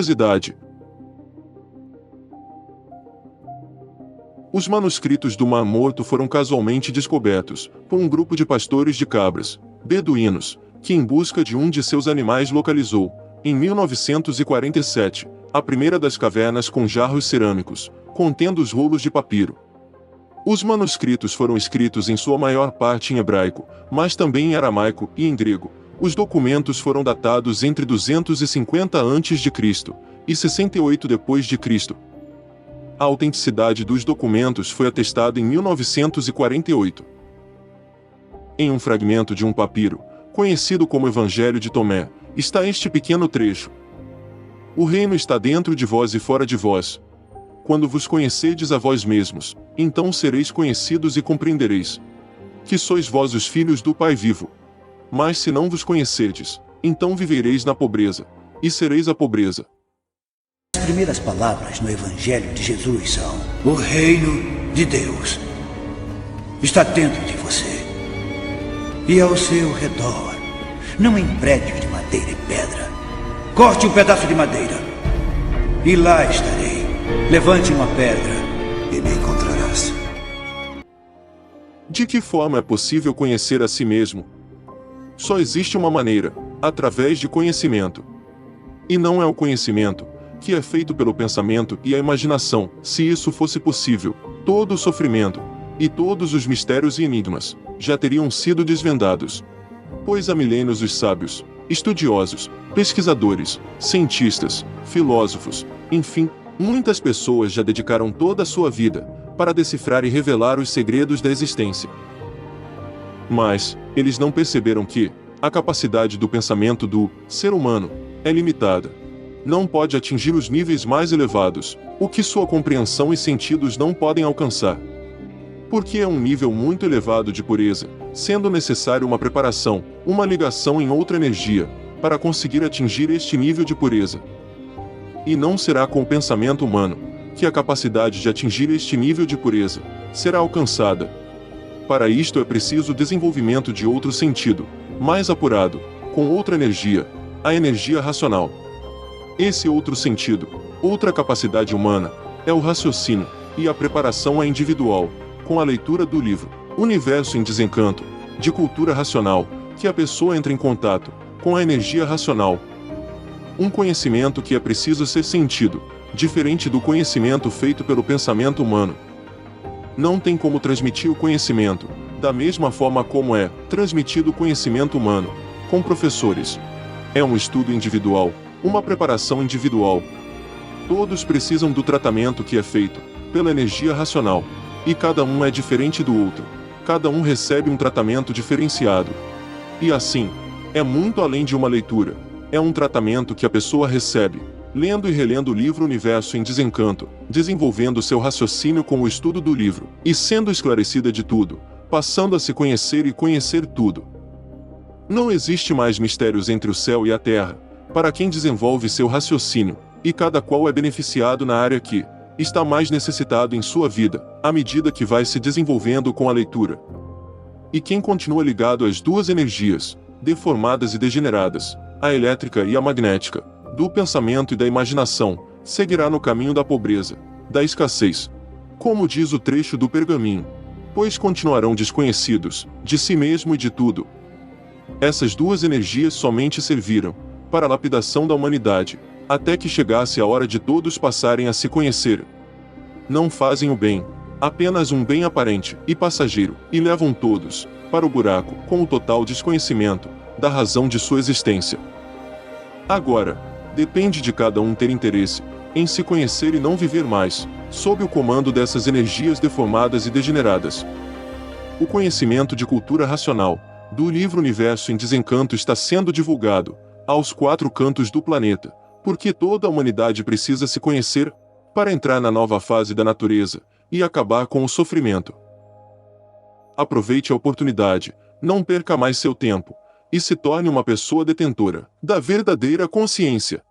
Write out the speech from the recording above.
Curiosidade. Os manuscritos do Mar Morto foram casualmente descobertos por um grupo de pastores de cabras, beduínos, que em busca de um de seus animais localizou, em 1947, a primeira das cavernas com jarros cerâmicos, contendo os rolos de papiro. Os manuscritos foram escritos em sua maior parte em hebraico, mas também em aramaico e em grego. Os documentos foram datados entre 250 a.C. e 68 d.C. A autenticidade dos documentos foi atestada em 1948. Em um fragmento de um papiro, conhecido como Evangelho de Tomé, está este pequeno trecho. O reino está dentro de vós e fora de vós. Quando vos conhecerdes a vós mesmos, então sereis conhecidos e compreendereis que sois vós os filhos do Pai vivo. Mas se não vos conhecerdes, então vivereis na pobreza, e sereis a pobreza. As primeiras palavras no Evangelho de Jesus são: o reino de Deus está dentro de você e ao seu redor, não em prédios de madeira e pedra. Corte um pedaço de madeira e lá estarei. Levante uma pedra e me encontrarás. De que forma é possível conhecer a si mesmo? Só existe uma maneira, através de conhecimento. E não é o conhecimento, que é feito pelo pensamento e a imaginação. Se isso fosse possível, todo o sofrimento, e todos os mistérios e enigmas, já teriam sido desvendados. Pois há milênios os sábios, estudiosos, pesquisadores, cientistas, filósofos, enfim, muitas pessoas já dedicaram toda a sua vida para decifrar e revelar os segredos da existência. Mas, eles não perceberam que a capacidade do pensamento do ser humano é limitada. Não pode atingir os níveis mais elevados, o que sua compreensão e sentidos não podem alcançar. Porque é um nível muito elevado de pureza, sendo necessário uma preparação, uma ligação em outra energia, para conseguir atingir este nível de pureza. E não será com o pensamento humano que a capacidade de atingir este nível de pureza será alcançada. Para isto é preciso o desenvolvimento de outro sentido, mais apurado, com outra energia, a energia racional. Esse outro sentido, outra capacidade humana, é o raciocínio, e a preparação é individual, com a leitura do livro Universo em Desencanto, de cultura racional, que a pessoa entra em contato com a energia racional. Um conhecimento que é preciso ser sentido, diferente do conhecimento feito pelo pensamento humano. Não tem como transmitir o conhecimento, da mesma forma como é transmitido o conhecimento humano, com professores. É um estudo individual, uma preparação individual. Todos precisam do tratamento que é feito pela energia racional, e cada um é diferente do outro. Cada um recebe um tratamento diferenciado. E assim, é muito além de uma leitura. É um tratamento que a pessoa recebe, lendo e relendo o livro Universo em Desencanto, desenvolvendo seu raciocínio com o estudo do livro, e sendo esclarecida de tudo, passando a se conhecer e conhecer tudo. Não existe mais mistérios entre o céu e a terra, para quem desenvolve seu raciocínio, e cada qual é beneficiado na área que está mais necessitado em sua vida, à medida que vai se desenvolvendo com a leitura. E quem continua ligado às duas energias, deformadas e degeneradas, a elétrica e a magnética, do pensamento e da imaginação, seguirá no caminho da pobreza, da escassez. Como diz o trecho do pergaminho, pois continuarão desconhecidos, de si mesmo e de tudo. Essas duas energias somente serviram para a lapidação da humanidade, até que chegasse a hora de todos passarem a se conhecer. Não fazem o bem, apenas um bem aparente e passageiro, e levam todos para o buraco com o total desconhecimento da razão de sua existência. Agora, depende de cada um ter interesse em se conhecer e não viver mais sob o comando dessas energias deformadas e degeneradas. O conhecimento de cultura racional do livro Universo em Desencanto está sendo divulgado aos 4 cantos do planeta, porque toda a humanidade precisa se conhecer para entrar na nova fase da natureza e acabar com o sofrimento. Aproveite a oportunidade, não perca mais seu tempo, e se torne uma pessoa detentora da verdadeira consciência.